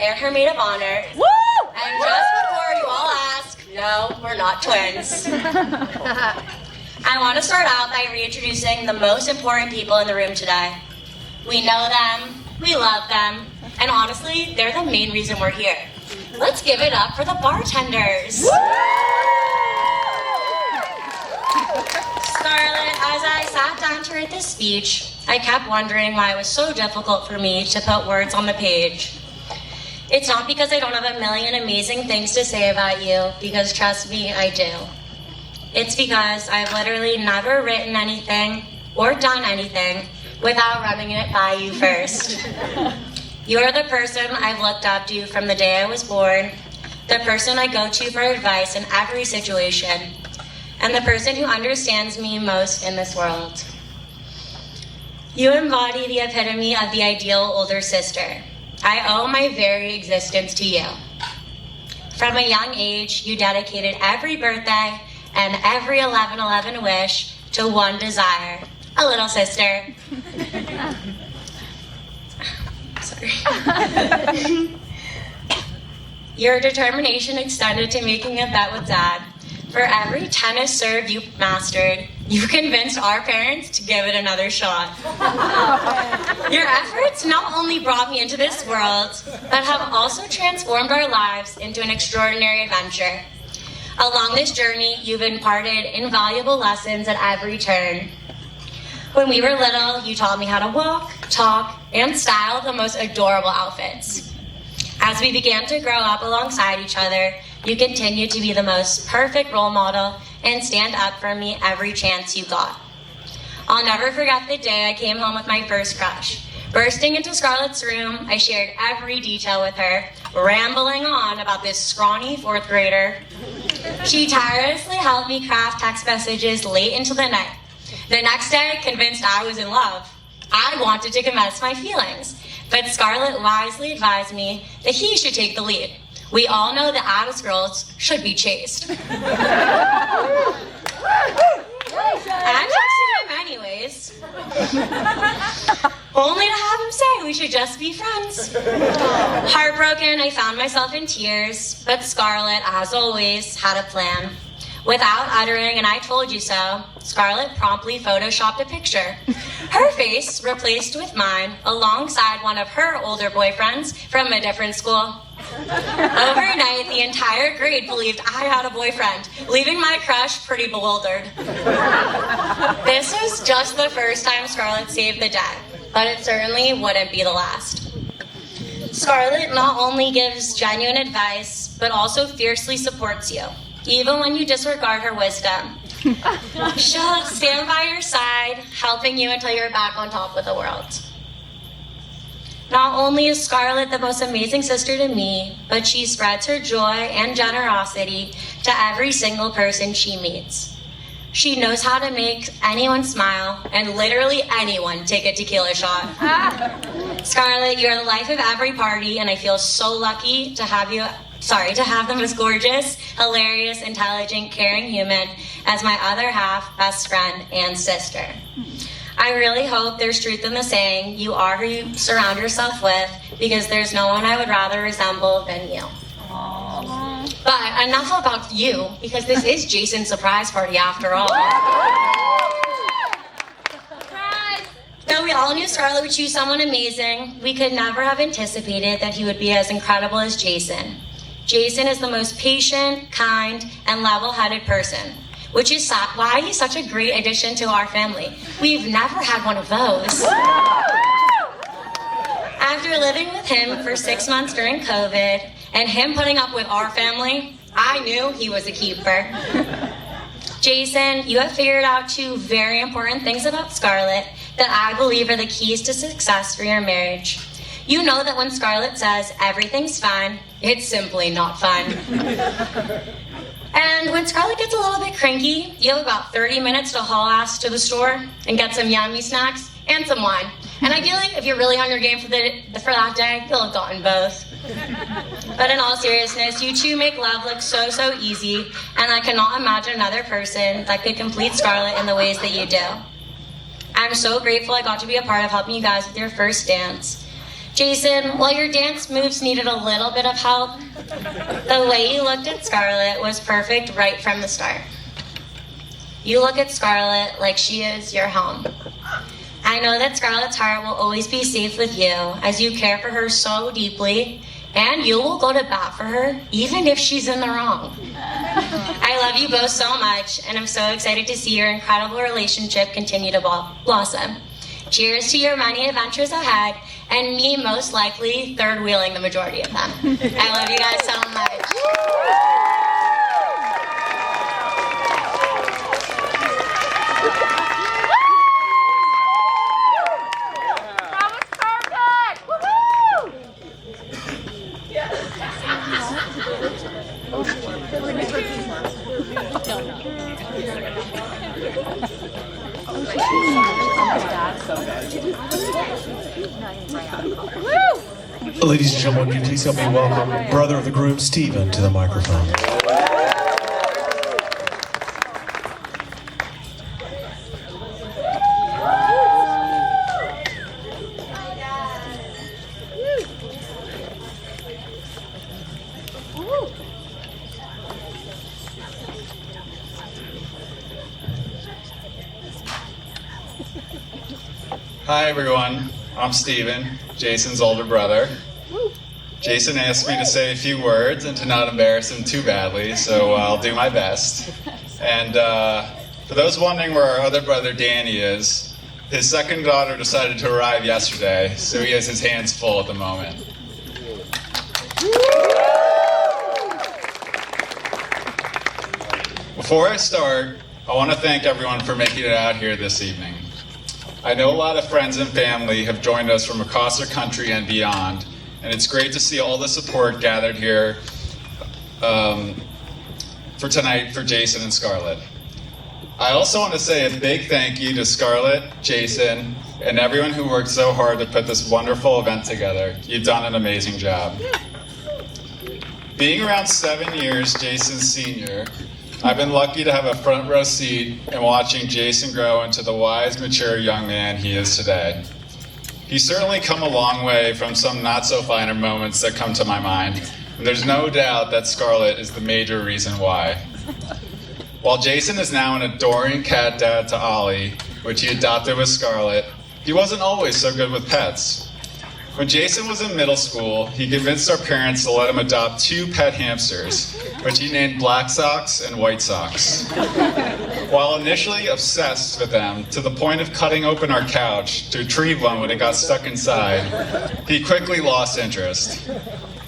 am her maid of honor. Woo! And just before you all ask, no, we're not twins. I want to start out by reintroducing the most important people in the room today. We know them, we love them, and honestly, they're the main reason we're here. Let's give it up for the bartenders. Scarlett, as I sat down to write this speech, I kept wondering why it was so difficult for me to put words on the page. It's not because I don't have a million amazing things to say about you, because trust me, I do. It's because I've literally never written anything or done anything without running it by you first. You're the person I've looked up to from the day I was born, the person I go to for advice in every situation, and the person who understands me most in this world. You embody the epitome of the ideal older sister. I owe my very existence to you. From a young age, you dedicated every birthday and every 11/11 wish to one desire, a little sister. Sorry. Your determination extended to making a bet with Dad. For every tennis serve you mastered, you convinced our parents to give it another shot. Your efforts not only brought me into this world, but have also transformed our lives into an extraordinary adventure. Along this journey, you've imparted invaluable lessons at every turn. When we were little, you taught me how to walk, talk, and style the most adorable outfits. As we began to grow up alongside each other, you continued to be the most perfect role model and stand up for me every chance you got. I'll never forget the day I came home with my first crush. Bursting into Scarlett's room, I shared every detail with her, rambling on about this scrawny fourth grader. She tirelessly helped me craft text messages late into the night. The next day, convinced I was in love. I wanted to confess my feelings, but Scarlett wisely advised me that he should take the lead. We all know that Addis girls should be chased. I texted him anyways. Only to have him say we should just be friends. Heartbroken, I found myself in tears, but Scarlett, as always, had a plan. Without uttering an "I told you so," Scarlett promptly photoshopped a picture. Her face replaced with mine alongside one of her older boyfriends from a different school. Overnight, the entire grade believed I had a boyfriend, leaving my crush pretty bewildered. This was just the first time Scarlett saved the day, but it certainly wouldn't be the last. Scarlett not only gives genuine advice, but also fiercely supports you, even when you disregard her wisdom. She'll stand by your side, helping you until you're back on top of the world. Not only is Scarlett the most amazing sister to me, but she spreads her joy and generosity to every single person she meets. She knows how to make anyone smile and literally anyone take a tequila shot. Scarlett, you're the life of every party, and I feel so lucky to have them as gorgeous, hilarious, intelligent, caring human as my other half, best friend, and sister. I really hope there's truth in the saying, you are who you surround yourself with, because there's no one I would rather resemble than you. Aww. But enough about you, because this is Jason's surprise party after all. Surprise! Though we all knew Scarlett would choose someone amazing, we could never have anticipated that he would be as incredible as Jason. Jason is the most patient, kind, and level-headed person, which is why he's such a great addition to our family. We've never had one of those. After living with him for 6 months during COVID, and him putting up with our family, I knew he was a keeper. Jason, you have figured out two very important things about Scarlett that I believe are the keys to success for your marriage. You know that when Scarlett says everything's fine, it's simply not fun. And when Scarlett gets a little bit cranky, you have about 30 minutes to haul ass to the store and get some yummy snacks and some wine. And ideally, if you're really on your game for that day, you'll have gotten both. But in all seriousness, you two make love look so easy, and I cannot imagine another person that could complete Scarlett in the ways that you do. I'm so grateful I got to be a part of helping you guys with your first dance. Jason, while your dance moves needed a little bit of help, the way you looked at Scarlett was perfect right from the start. You look at Scarlett like she is your home. I know that Scarlett's heart will always be safe with you as you care for her so deeply, and you will go to bat for her even if she's in the wrong. I love you both so much, and I'm so excited to see your incredible relationship continue to blossom. Cheers to your many adventures ahead, and me most likely third wheeling the majority of them. I love you guys so much. That was perfect! Woohoo! Ladies and gentlemen, would you please help me welcome brother of the groom, Stephen, to the microphone. Hi everyone, I'm Steven, Jason's older brother. Jason asked me to say a few words and to not embarrass him too badly, so I'll do my best. And for those wondering where our other brother Danny is, his second daughter decided to arrive yesterday, so he has his hands full at the moment. Before I start, I want to thank everyone for making it out here this evening. I know a lot of friends and family have joined us from across our country and beyond, and it's great to see all the support gathered here for tonight for Jason and Scarlett. I also want to say a big thank you to Scarlett, Jason, and everyone who worked so hard to put this wonderful event together. You've done an amazing job. Being around 7 years Jason's senior, I've been lucky to have a front row seat in watching Jason grow into the wise, mature young man he is today. He's certainly come a long way from some not-so-finer moments that come to my mind, and there's no doubt that Scarlett is the major reason why. While Jason is now an adoring cat dad to Ollie, which he adopted with Scarlett, he wasn't always so good with pets. When Jason was in middle school, he convinced our parents to let him adopt 2 pet hamsters, which he named Black Socks and White Socks. While initially obsessed with them to the point of cutting open our couch to retrieve one when it got stuck inside, he quickly lost interest.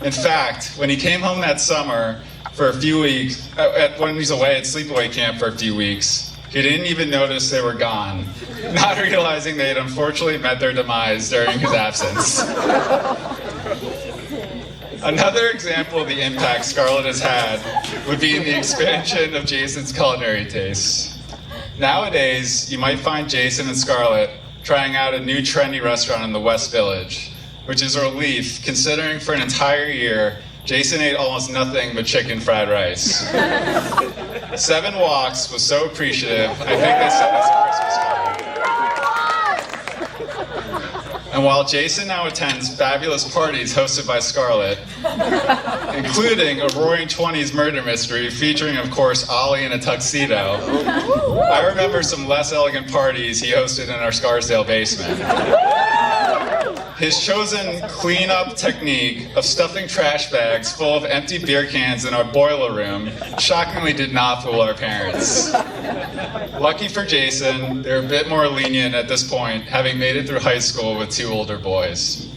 In fact, when he came home that summer for a few weeks, when he was away at sleepaway camp for a few weeks, he didn't even notice they were gone, not realizing they had unfortunately met their demise during his absence. Another example of the impact Scarlett has had would be in the expansion of Jason's culinary tastes. Nowadays, you might find Jason and Scarlett trying out a new trendy restaurant in the West Village, which is a relief considering for an entire year, Jason ate almost nothing but chicken fried rice. 7 Walks was so appreciative, I think they sent us a Christmas card. And while Jason now attends fabulous parties hosted by Scarlett, including a Roaring Twenties murder mystery featuring, of course, Ollie in a tuxedo, I remember some less elegant parties he hosted in our Scarsdale basement. His chosen clean-up technique of stuffing trash bags full of empty beer cans in our boiler room shockingly did not fool our parents. Lucky for Jason, they're a bit more lenient at this point, having made it through high school with 2 older boys.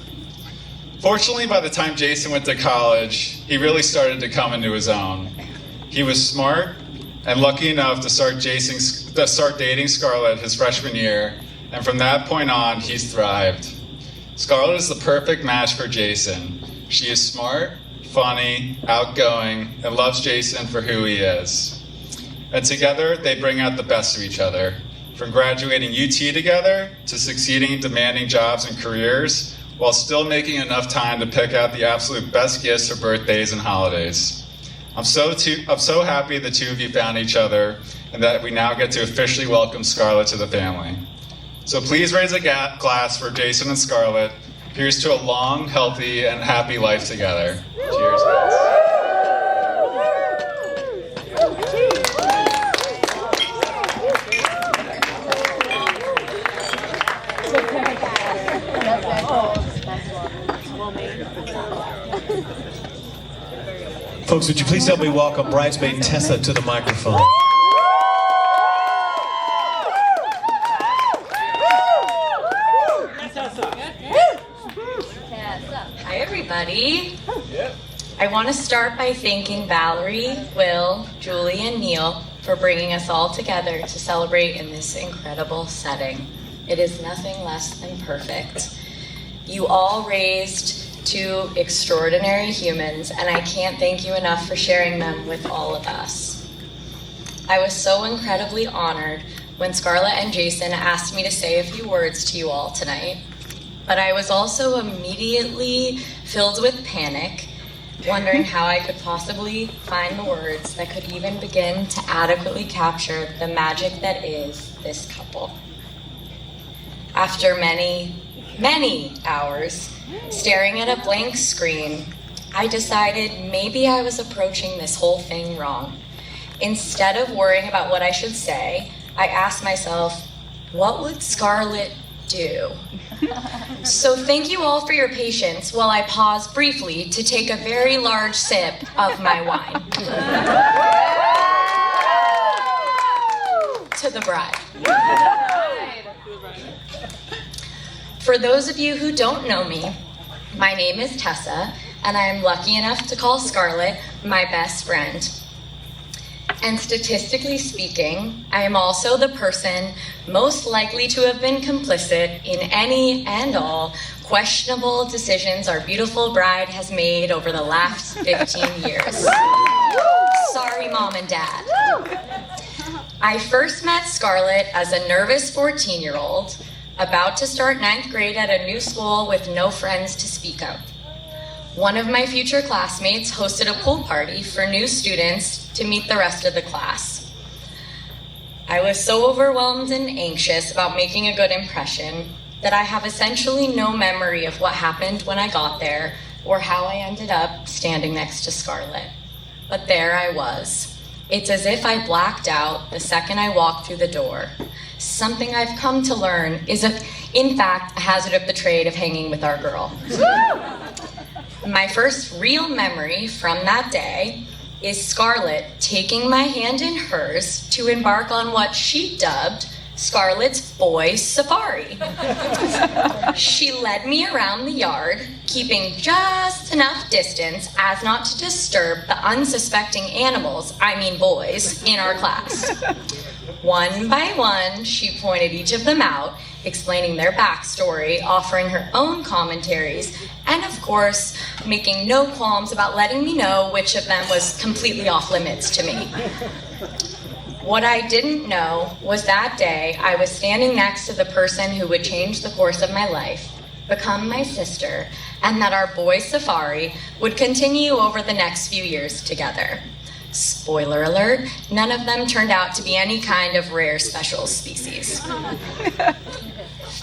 Fortunately, by the time Jason went to college, he really started to come into his own. He was smart and lucky enough to start dating Scarlett his freshman year, and from that point on, he's thrived. Scarlett is the perfect match for Jason. She is smart, funny, outgoing, and loves Jason for who he is. And together, they bring out the best of each other. From graduating UT together, to succeeding in demanding jobs and careers, while still making enough time to pick out the absolute best gifts for birthdays and holidays. I'm so happy the 2 of you found each other, and that we now get to officially welcome Scarlett to the family. So please raise a glass for Jason and Scarlett, Here's to a long, healthy, and happy life together. Cheers. Folks, would you please help me welcome bridesmaid Tessa to the microphone? Hi, everybody. I want to start by thanking Valerie, Will, Julie, and Neil for bringing us all together to celebrate in this incredible setting. It is nothing less than perfect. You all raised two extraordinary humans, and I can't thank you enough for sharing them with all of us. I was so incredibly honored when Scarlett and Jason asked me to say a few words to you all tonight, but I was also immediately filled with panic, wondering how I could possibly find the words that could even begin to adequately capture the magic that is this couple. After many, many hours staring at a blank screen, I decided maybe I was approaching this whole thing wrong. Instead of worrying about what I should say, I asked myself, what would Scarlett do? So thank you all for your patience while I pause briefly to take a very large sip of my wine. To the bride. For those of you who don't know me, my name is Tessa, and I am lucky enough to call Scarlett my best friend. And statistically speaking, I am also the person most likely to have been complicit in any and all questionable decisions our beautiful bride has made over the last 15 years. Sorry, Mom and Dad. I first met Scarlett as a nervous 14-year-old, about to start 9th grade at a new school with no friends to speak of. One of my future classmates hosted a pool party for new students to meet the rest of the class. I was so overwhelmed and anxious about making a good impression that I have essentially no memory of what happened when I got there or how I ended up standing next to Scarlett. But there I was. It's as if I blacked out the second I walked through the door. Something I've come to learn is, in fact, a hazard of the trade of hanging with our girl. My first real memory from that day is Scarlett taking my hand in hers to embark on what she dubbed Scarlett's boy safari. She led me around the yard, keeping just enough distance as not to disturb the unsuspecting animals, I mean boys, in our class. One by one, she pointed each of them out, explaining their backstory, offering her own commentaries, and of course, making no qualms about letting me know which of them was completely off limits to me. What I didn't know was that day I was standing next to the person who would change the course of my life, become my sister, and that our boy safari would continue over the next few years together. Spoiler alert, none of them turned out to be any kind of rare special species.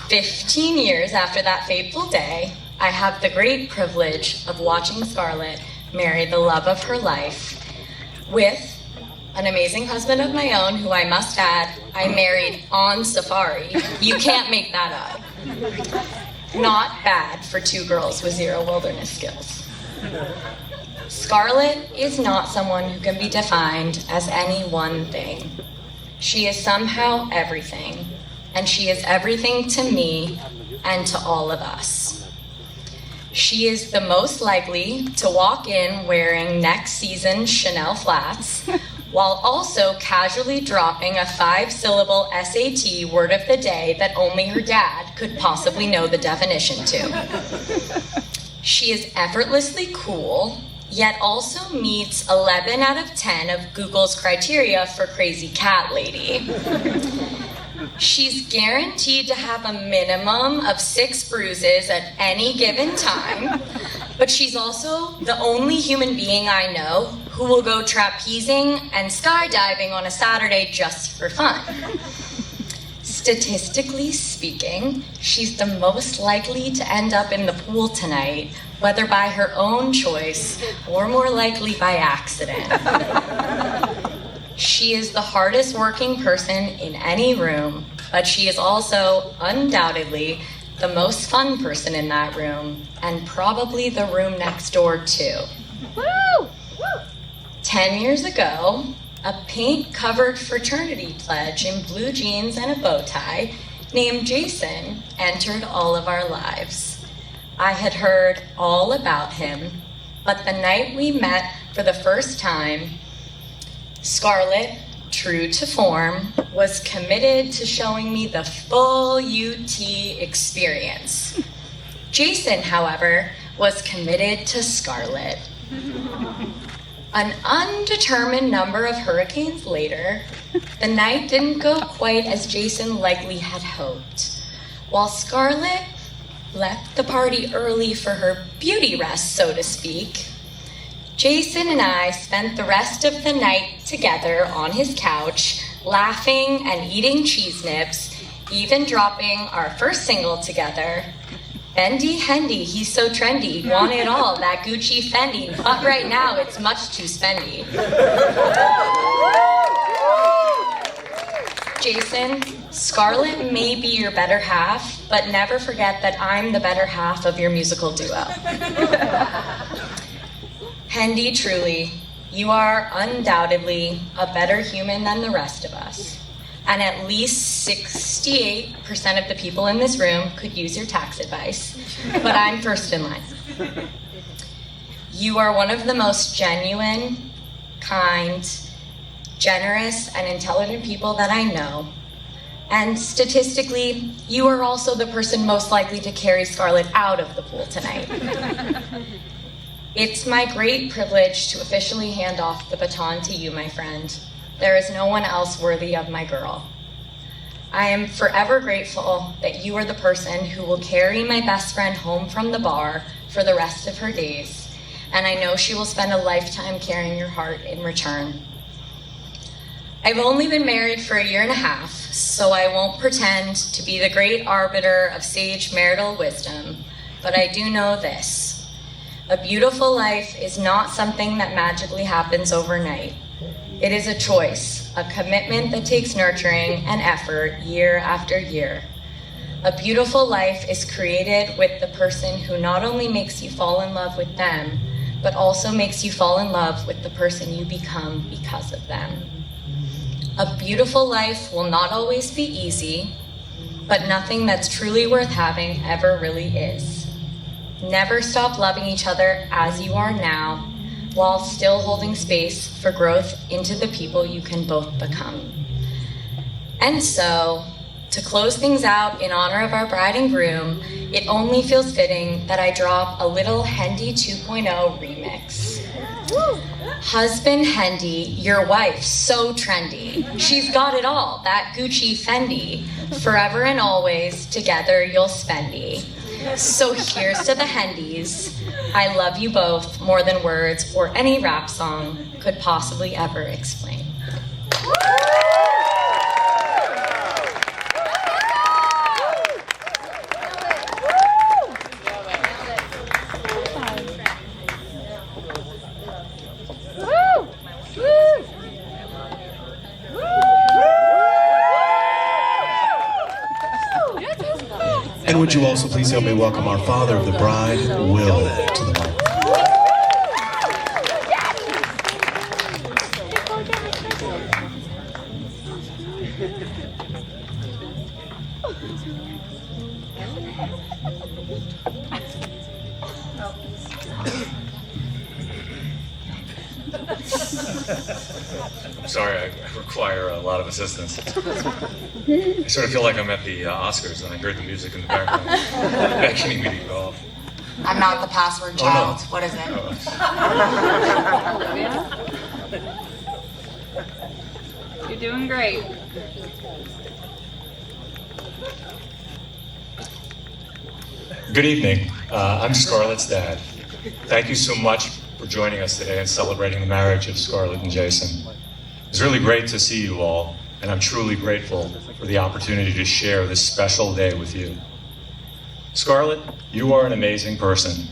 15 years after that fateful day, I have the great privilege of watching Scarlett marry the love of her life with an amazing husband of my own, who I must add, I married on safari. You can't make that up. Not bad for two girls with zero wilderness skills. Scarlett is not someone who can be defined as any one thing. She is somehow everything, and she is everything to me and to all of us. She is the most likely to walk in wearing next season's Chanel flats, while also casually dropping a 5-syllable SAT word of the day that only her dad could possibly know the definition to. She is effortlessly cool, yet also meets 11 out of 10 of Google's criteria for crazy cat lady. She's guaranteed to have a minimum of 6 bruises at any given time, but she's also the only human being I know who will go trapezing and skydiving on a Saturday just for fun. Statistically speaking, she's the most likely to end up in the pool tonight, whether by her own choice or more likely by accident. She is the hardest working person in any room, but she is also undoubtedly the most fun person in that room, and probably the room next door too. Woo! 10 years ago, a paint-covered fraternity pledge in blue jeans and a bow tie named Jason entered all of our lives. I had heard all about him, but the night we met for the first time, Scarlett, true to form, was committed to showing me the full UT experience. Jason, however, was committed to Scarlett. An undetermined number of hurricanes later, the night didn't go quite as Jason likely had hoped. While Scarlett left the party early for her beauty rest, so to speak, Jason and I spent the rest of the night together on his couch, laughing and eating cheese nips, even dropping our first single together. Bendy Hendy, he's so trendy, want it all, that Gucci Fendi, but right now it's much too spendy. Jason, Scarlett may be your better half, but never forget that I'm the better half of your musical duo. Hendy, truly, you are undoubtedly a better human than the rest of us. And at least 68% of the people in this room could use your tax advice, but I'm first in line. You are one of the most genuine, kind, generous, and intelligent people that I know. And statistically, you are also the person most likely to carry Scarlett out of the pool tonight. It's my great privilege to officially hand off the baton to you, my friend. There is no one else worthy of my girl. I am forever grateful that you are the person who will carry my best friend home from the bar for the rest of her days, and I know she will spend a lifetime carrying your heart in return. I've only been married for 1.5 years, so I won't pretend to be the great arbiter of sage marital wisdom, but I do know this. A beautiful life is not something that magically happens overnight. It is a choice, a commitment that takes nurturing and effort year after year. A beautiful life is created with the person who not only makes you fall in love with them, but also makes you fall in love with the person you become because of them. A beautiful life will not always be easy, but nothing that's truly worth having ever really is. Never stop loving each other as you are now, while still holding space for growth into the people you can both become. And so, to close things out in honor of our bride and groom, it only feels fitting that I drop a little Hendy 2.0 remix. Husband Hendy, your wife, so trendy. She's got it all, that Gucci Fendi. Forever and always, together you'll spendy. So here's to the Hendys. I love you both more than words or any rap song could possibly ever explain. And would you also please help me welcome our father of the bride, Will, to the mic. I'm sorry, I require a lot of assistance. I sort of feel like I'm at the Oscars and I heard the music in the background beckoning me to go off. I'm not the password child. no. What is it? You're doing great. Good evening. I'm Scarlett's dad. Thank you so much for joining us today and celebrating the marriage of Scarlett and Jason. It's really great to see you all. and I'm truly grateful for the opportunity to share this special day with you. Scarlett, you are an amazing person,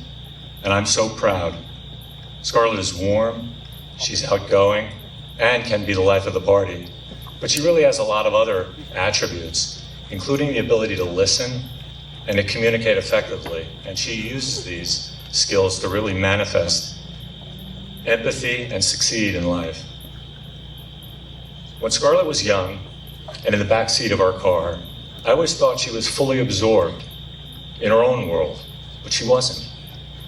and I'm so proud. Scarlett is warm, she's outgoing, and can be the life of the party. But she really has a lot of other attributes, including the ability to listen and to communicate effectively. And she uses these skills to really manifest empathy and succeed in life. When Scarlett was young and in the back seat of our car, I always thought she was fully absorbed in her own world, but she wasn't.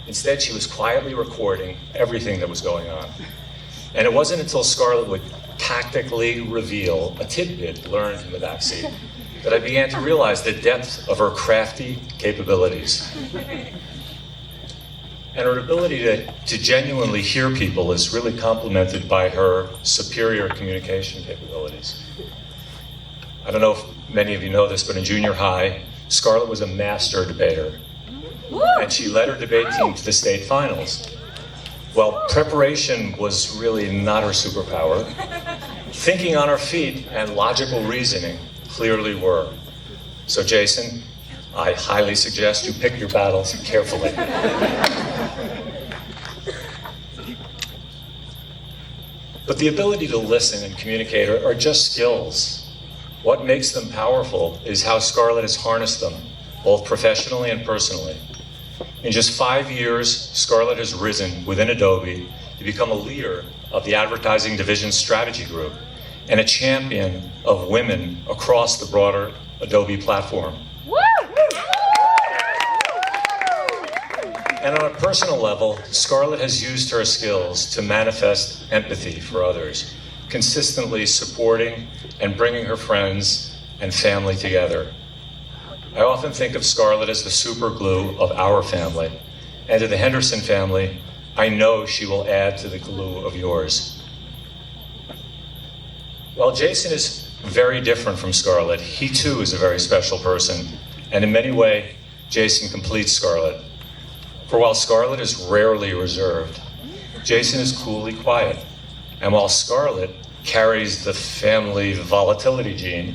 Instead, she was quietly recording everything that was going on. And it wasn't until Scarlett would tactically reveal a tidbit learned in the backseat that I began to realize the depth of her crafty capabilities. And her ability to genuinely hear people is really complemented by her superior communication capabilities. I don't know if many of you know this, but in junior high, Scarlett was a master debater. And she led her debate team to the state finals. Well, preparation was really not her superpower. Thinking on her feet and logical reasoning clearly were. So Jason, I highly suggest you pick your battles carefully. But the ability to listen and communicate are just skills. What makes them powerful is how Scarlett has harnessed them, both professionally and personally. In just 5 years, Scarlett has risen within Adobe to become a leader of the Advertising Division Strategy Group and a champion of women across the broader Adobe platform. And on a personal level, Scarlett has used her skills to manifest empathy for others, consistently supporting and bringing her friends and family together. I often think of Scarlett as the super glue of our family, and to the Henderson family, I know she will add to the glue of yours. While Jason is very different from Scarlett, he too is a very special person, and in many ways, Jason completes Scarlett. For while Scarlett is rarely reserved, Jason is coolly quiet, and while Scarlett carries the family volatility gene,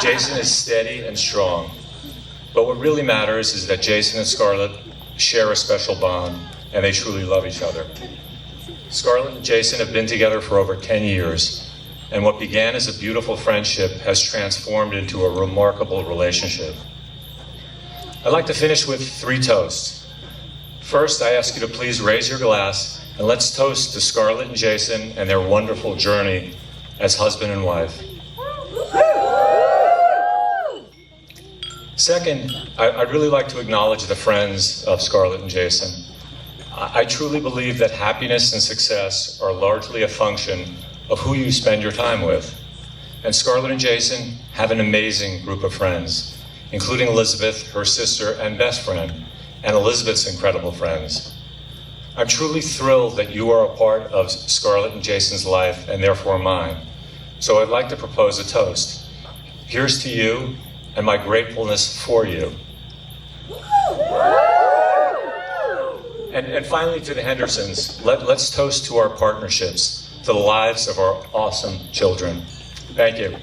Jason is steady and strong. But what really matters is that Jason and Scarlett share a special bond, and they truly love each other. Scarlett and Jason have been together for over 10 years, and what began as a beautiful friendship has transformed into a remarkable relationship. I'd like to finish with 3 toasts. First, I ask you to please raise your glass and let's toast to Scarlett and Jason and their wonderful journey as husband and wife. Second, I'd really like to acknowledge the friends of Scarlett and Jason. I truly believe that happiness and success are largely a function of who you spend your time with. And Scarlett and Jason have an amazing group of friends, including Elizabeth, her sister and best friend, and Elizabeth's incredible friends. I'm truly thrilled that you are a part of Scarlett and Jason's life and therefore mine. So I'd like to propose a toast. Here's to you and my gratefulness for you. And finally to the Hendersons, let's toast to our partnerships, to the lives of our awesome children. Thank you.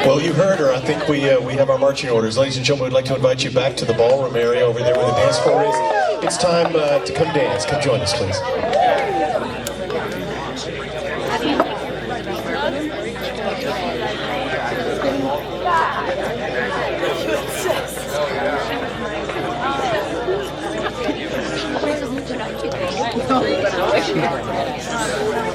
Well, you heard her. I think we have our marching orders. Ladies and gentlemen, we'd like to invite you back to the ballroom area over there where the dance floor is. It's time to come dance. Come join us, please. Oh,